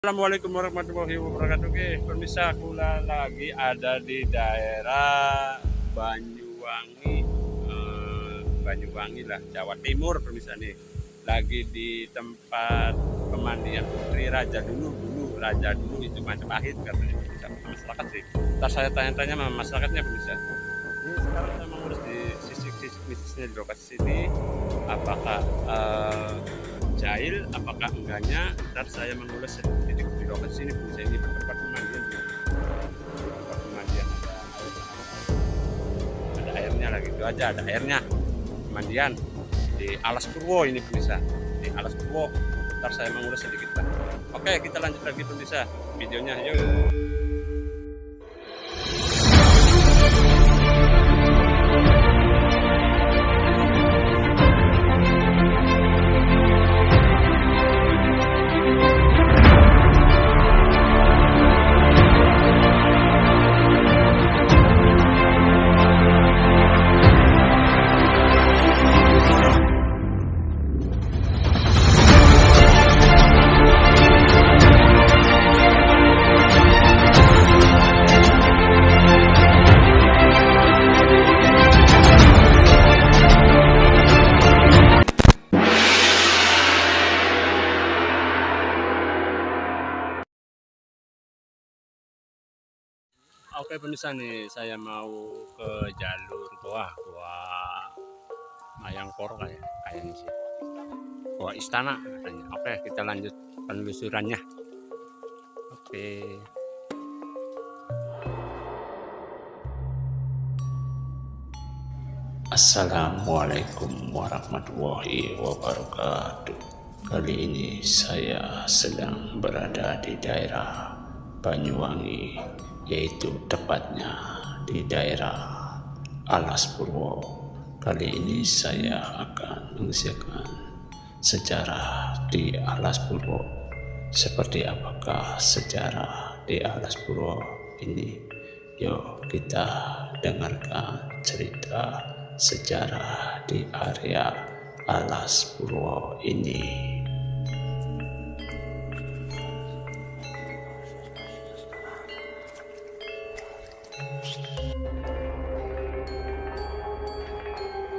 Assalamualaikum warahmatullahi wabarakatuh. Oke, pemirsa, aku lagi ada di daerah Banyuwangi, Banyuwangi lah, Jawa Timur, pemirsa nih. Lagi di tempat pemandian Putri Raja dulu Raja dulu itu Majapahit katanya, pemirsa. Masyarakat sih. Ntar saya tanya-tanya sama masyarakatnya, pemirsa. Ini sekarang saya mengurus di sisik-sisik bisnisnya di lokasi sini. Apakah jahil, apakah enggaknya, ntar saya mengulas di lokasi ini. Bisa ini tempat pemandian, ada airnya lagi, itu aja ada airnya pemandian di Alas Purwo ini, pemirsa, di Alas Purwo. Ntar saya mengulas sedikit lah. Oke, kita lanjut lagi, pemirsa, videonya. Yuk. Oke, pemirsa nih, saya mau ke jalur Goa Mayangkoro kayaknya sih. Goa Istana katanya. Oke, kita lanjut penelusurannya. Oke. Assalamualaikum warahmatullahi wabarakatuh. Kali ini saya sedang berada di daerah Banyuwangi, yaitu tepatnya di daerah Alas Purwo. Kali ini saya akan mengisikan sejarah di Alas Purwo. Seperti apakah sejarah di Alas Purwo ini? Yuk kita dengarkan cerita sejarah di area Alas Purwo ini.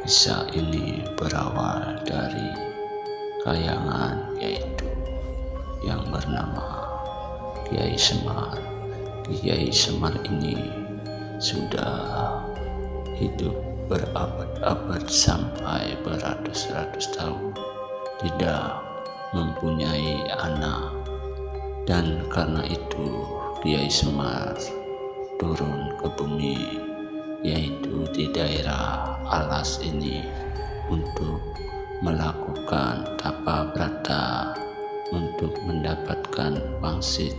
Kisah ini berawal dari kayangan, yaitu yang bernama Kiai Semar. Kiai Semar ini sudah hidup berabad-abad sampai beratus-ratus tahun, tidak mempunyai anak, dan karena itu Kiai Semar turun ke bumi, yaitu di daerah Alas ini, untuk melakukan tapa brata untuk mendapatkan wangsit.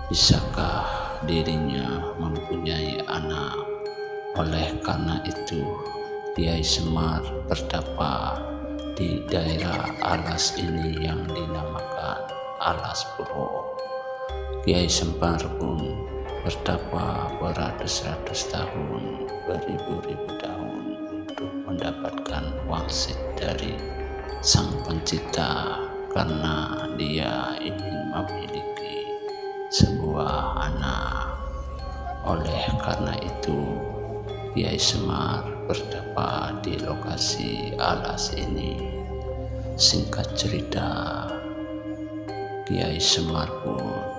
Bisakah dirinya mempunyai anak? Oleh karena itu Kiai Semar bertapa di daerah Alas ini yang dinamakan Alas Purwo. Kiai Semar pun bertapa beratus-ratus tahun, beribu-ribu tahun untuk mendapatkan wangsit dari Sang Pencipta, karena dia ingin memiliki sebuah anak. Oleh karena itu Kiai Semar bertapa di lokasi Alas ini. Singkat cerita, Kiai Semar pun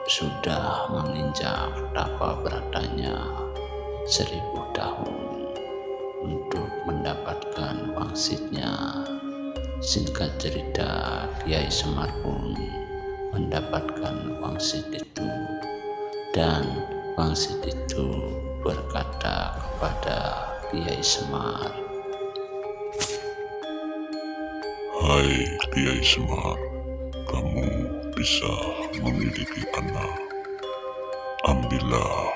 sudah menginjak tapa beratanya 1000 tahun untuk mendapatkan wangsitnya. Singkat cerita, Kiai Semar pun mendapatkan wangsit itu, dan wangsit itu berkata kepada Kiai Semar, "Hai Kiai Semar, kamu bisa memiliki anak. Ambillah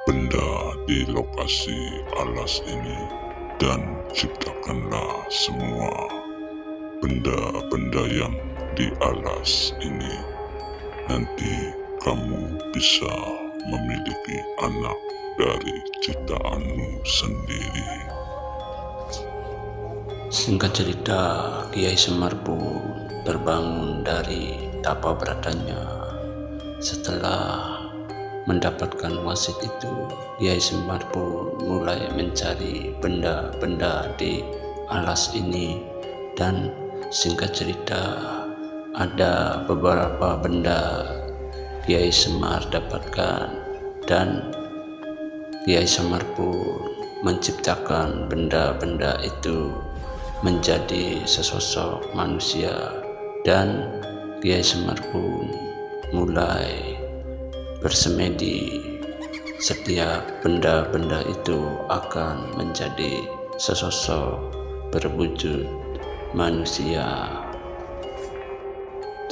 benda di lokasi Alas ini dan ciptakanlah semua benda-benda yang di Alas ini. Nanti kamu bisa memiliki anak dari ciptaanmu sendiri." Singkat cerita, Kiai Semar pun terbangun dari betapa beratnya. Setelah mendapatkan wangsit itu, Kiai Semar pun mulai mencari benda-benda di alas ini, dan singkat cerita ada beberapa benda Kiai Semar dapatkan, dan Kiai Semar pun menciptakan benda-benda itu menjadi sesosok manusia, dan Kiai Semar pun mulai bersemedi setiap benda-benda itu akan menjadi sesosok berwujud manusia.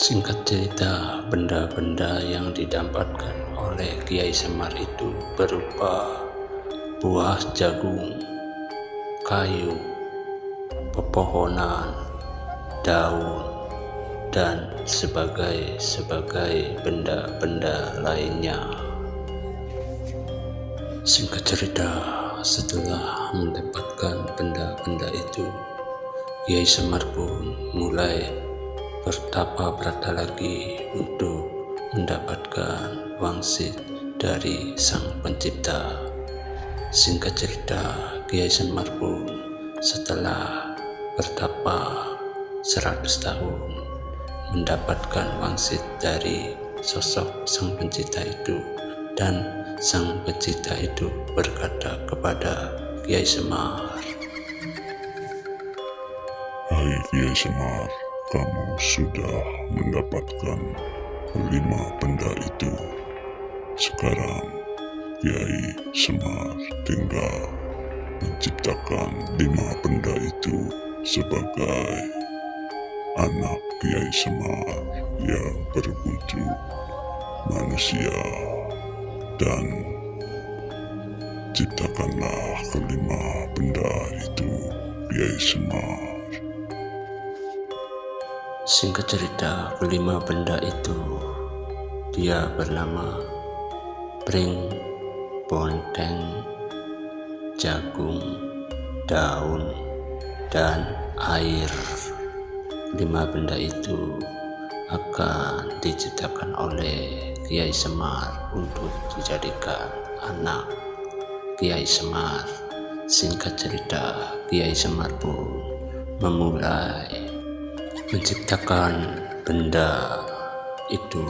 Singkat cerita, benda-benda yang didapatkan oleh Kiai Semar itu berupa buah jagung, kayu, pepohonan, daun, dan sebagai benda-benda lainnya. Singkat cerita, setelah mendapatkan benda-benda itu, Kiai Semar pun mulai bertapa berata lagi untuk mendapatkan wangsit dari Sang Pencipta. Singkat cerita, Kiai Semar pun setelah bertapa 100 tahun mendapatkan wangsit dari sosok Sang Pencipta itu, dan Sang Pencipta itu berkata kepada Kiai Semar, Hai Kiai Semar, kamu sudah mendapatkan 5 benda itu. Sekarang Kiai Semar tinggal menciptakan 5 benda itu sebagai anak Kiai Semar yang berwujud manusia, dan ciptakanlah kelima benda itu Kiai Semar. singkat cerita, kelima benda itu dia bernama pring, bonteng, jagung, daun, dan air. 5 benda itu akan diciptakan oleh Kiai Semar untuk dijadikan anak Kiai Semar. Singkat cerita, Kiai Semar pun memulai menciptakan benda itu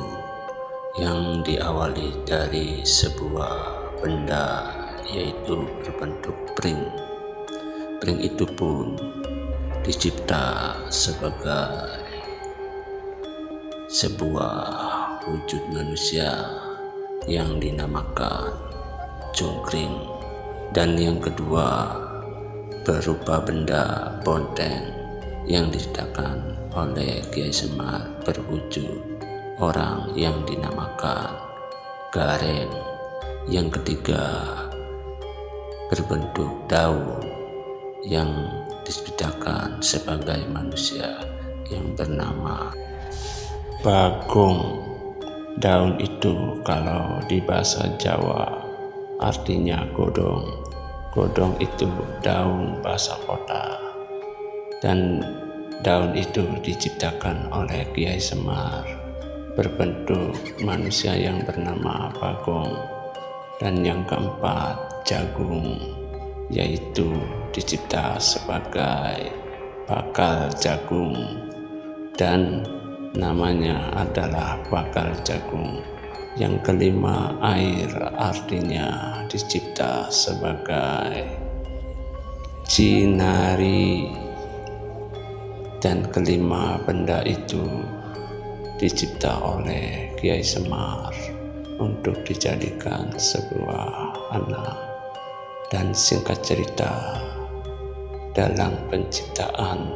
yang diawali dari sebuah benda, yaitu berbentuk pring. Pring itu pun dicipta sebagai sebuah wujud manusia yang dinamakan cungkring, dan yang kedua berupa benda bonteng yang diciptakan oleh Kiai Semar berwujud orang yang dinamakan gareng. Yang ketiga berbentuk daun yang diciptakan sebagai manusia yang bernama bagong. Daun itu kalau di bahasa Jawa artinya godong. Godong itu daun bahasa kota, dan daun itu diciptakan oleh Kiai Semar berbentuk manusia yang bernama bagong. Dan yang keempat jagung, yaitu dicipta sebagai bakal jagung, dan namanya adalah bakal jagung. Yang kelima air, artinya dicipta sebagai cinari. Dan kelima benda itu dicipta oleh Kiai Semar untuk dijadikan sebuah anak. Dan singkat cerita, dalam penciptaan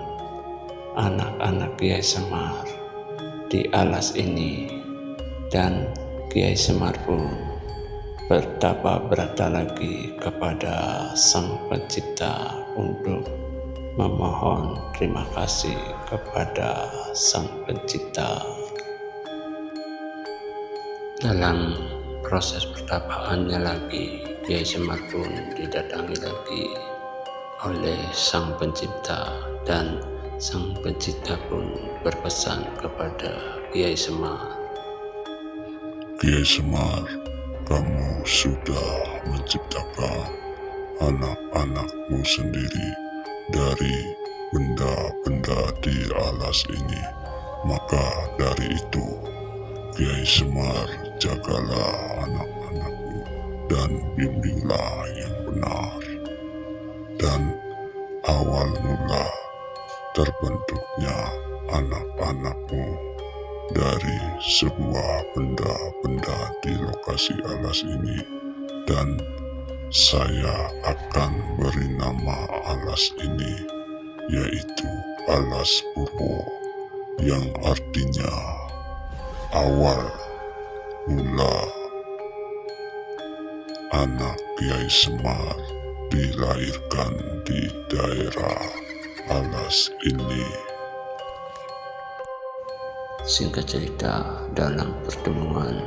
anak-anak Kiai Semar di alas ini, dan Kiai Semar pun bertapa berata lagi kepada Sang Pencipta untuk memohon terima kasih kepada Sang Pencipta. Dalam proses pertapaannya lagi, Kiai Semar pun didatangi lagi oleh Sang Pencipta, dan Sang Pencipta pun berpesan kepada Kiai Semar. Kiai Semar, kamu sudah menciptakan anak-anakmu sendiri dari benda-benda di alas ini. Maka dari itu, Kiai Semar, jagalah anak-anakmu dan bimbinglah yang benar. Dan awal mula terbentuknya anak-anakmu dari sebuah benda-benda di lokasi alas ini, dan saya akan beri nama alas ini yaitu Alas Purwo, yang artinya awal mula anak Kiai Semar dilahirkan di daerah alas ini. Singkat cerita, dalam pertemuan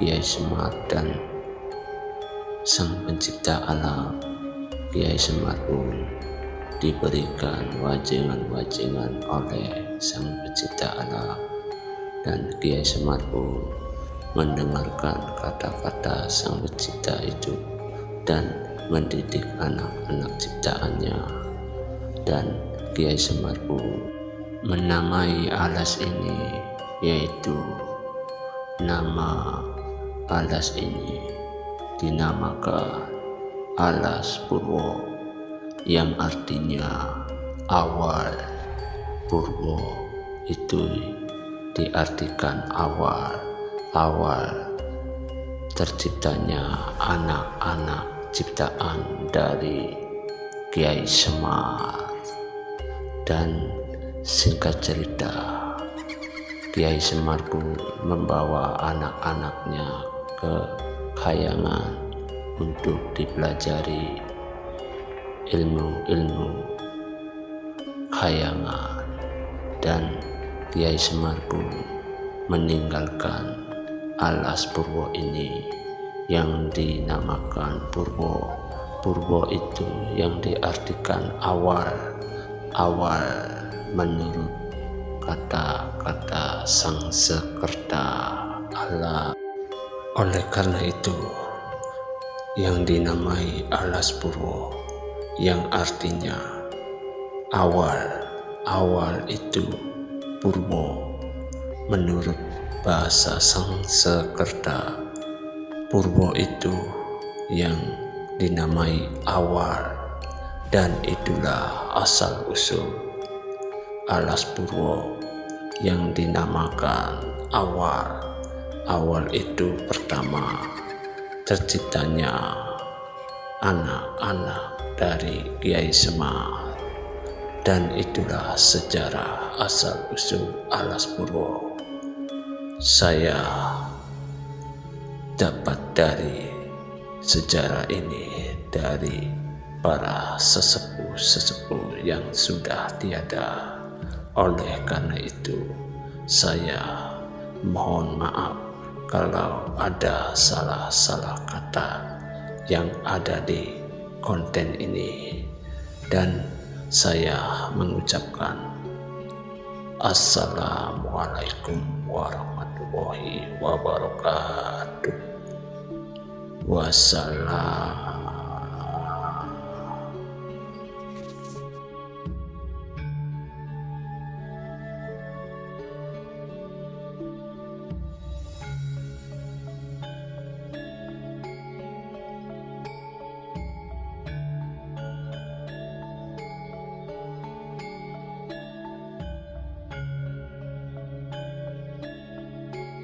Kiai Semar dan Sang Pencipta Alam, Kiai Semar pun diberikan wajangan-wajangan oleh Sang Pencipta Alam, dan Kiai Semar pun mendengarkan kata-kata Sang Pencipta itu dan mendidik anak-anak ciptaannya. Dan Kiai Semar pun menamai alas ini, yaitu nama alas ini dinamakan Alas Purwo, yang artinya awal. Purwo itu diartikan awal terciptanya anak-anak ciptaan dari Kiai Semar. Dan singkat cerita, Kiai Semar pun membawa anak-anaknya ke Kayangan untuk dipelajari ilmu-ilmu Kayangan, dan Kiai Semar pun meninggalkan alas Purwo ini yang dinamakan Purwo. Purwo itu yang diartikan awal menurut kata-kata Sang Sekerta Allah. Oleh karena itu, yang dinamai Alas Purwo, yang artinya awal itu Purwo. Menurut bahasa Sang Sekerta, Purwo itu yang dinamai awal, dan itulah asal usul alas Purwo yang dinamakan awal. Awal itu pertama terciptanya anak-anak dari Kiai Semar, dan itulah sejarah asal usul alas Purwo. Saya dapat dari sejarah ini dari para sesepuh-sesepuh yang sudah tiada. Oleh karena itu, saya mohon maaf kalau ada salah-salah kata yang ada di konten ini, dan saya mengucapkan Assalamualaikum warahmatullahi wabarakatuh. Wassalam.